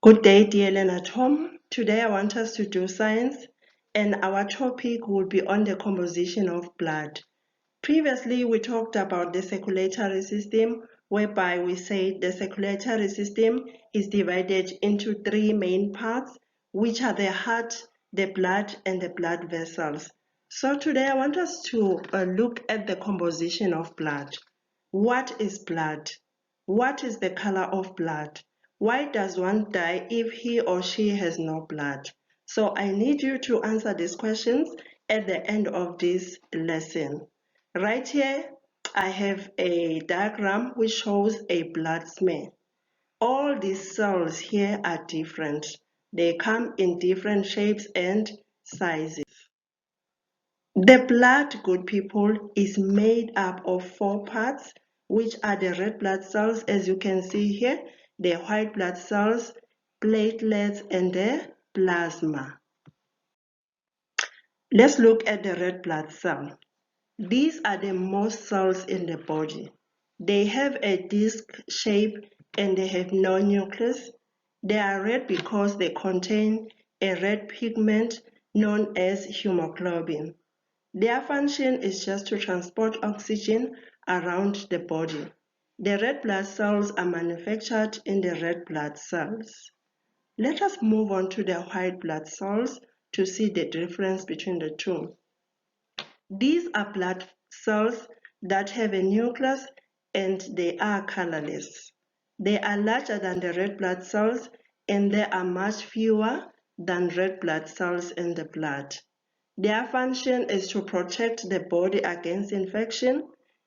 Good day, dear learner Tom. Today I want us to do science, and our topic will be on the composition of blood. Previously, we talked about the circulatory system, whereby we said the circulatory system is divided into three main parts, which are the heart, the blood, and the blood vessels. So today I want us to look at the composition of blood. What is blood? What is the color of blood? Why does one die if he or she has no blood? So I need you to answer these questions at the end of this lesson. Right here, I have a diagram which shows a blood smear. All these cells here are different. They come in different shapes and sizes. The blood, good people, is made up of four parts, which are the red blood cells, as you can see here, the white blood cells, platelets, and the plasma. Let's look at the red blood cell. These are the most cells in the body. They have a disc shape and they have no nucleus. They are red because they contain a red pigment known as hemoglobin. Their function is just to transport oxygen around the body. The red blood cells are manufactured in the red blood cells. Let us move on to the white blood cells to see the difference between the two. These are blood cells that have a nucleus and they are colorless. They are larger than the red blood cells and there are much fewer than red blood cells in the blood. Their function is to protect the body against infection.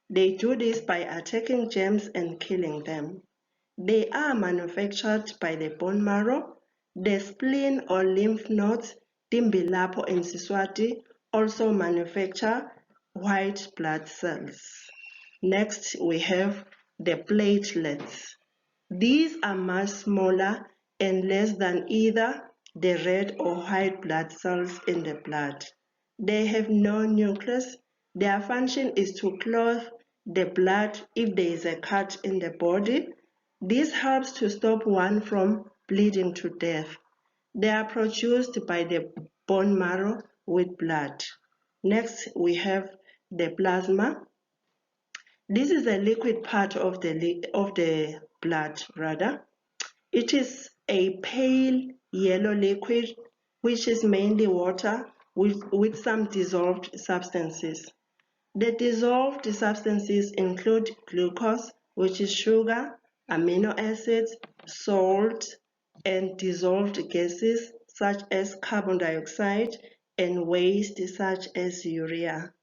They do this by attacking germs and killing them. They are manufactured by the bone marrow, the spleen or lymph nodes, Timbilapo in Siswati, also manufacture white blood cells. Next, we have the platelets. These are much smaller and less than either the red or white blood cells in the blood. They have no nucleus. Their function is to clothe the blood if there is a cut in the body. This helps to stop one from bleeding to death. They are produced by the bone marrow with blood. Next, we have the plasma. This is a liquid part of the blood, rather. It is a pale yellow liquid which is mainly water with some dissolved substances. The dissolved substances include glucose, which is sugar, amino acids, salt, and dissolved gases such as carbon dioxide and waste such as urea.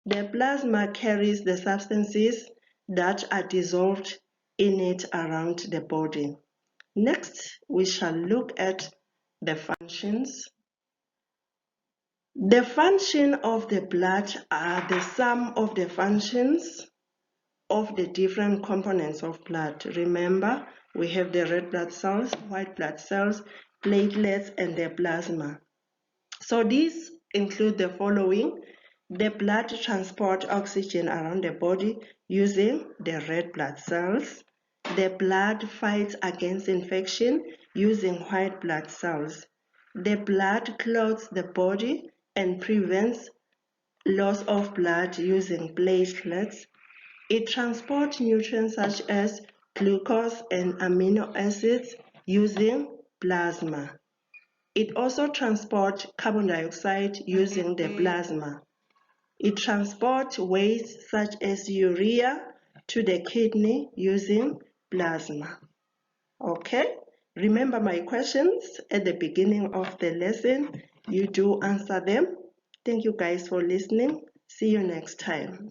The plasma carries the substances that are dissolved in it around the body. Next, we shall look at the functions. The function of the blood are the sum of the functions of the different components of blood. Remember, we have the red blood cells, white blood cells, platelets, and the plasma. So these include the following. The blood transports oxygen around the body using the red blood cells. The blood fights against infection using white blood cells. The blood clothes the body and prevents loss of blood using platelets. It transports nutrients such as glucose and amino acids using plasma. It also transports carbon dioxide using the plasma. It transports waste such as urea to the kidney using plasma. Okay, remember my questions at the beginning of the lesson. You do answer them. Thank you guys for listening. See you next time.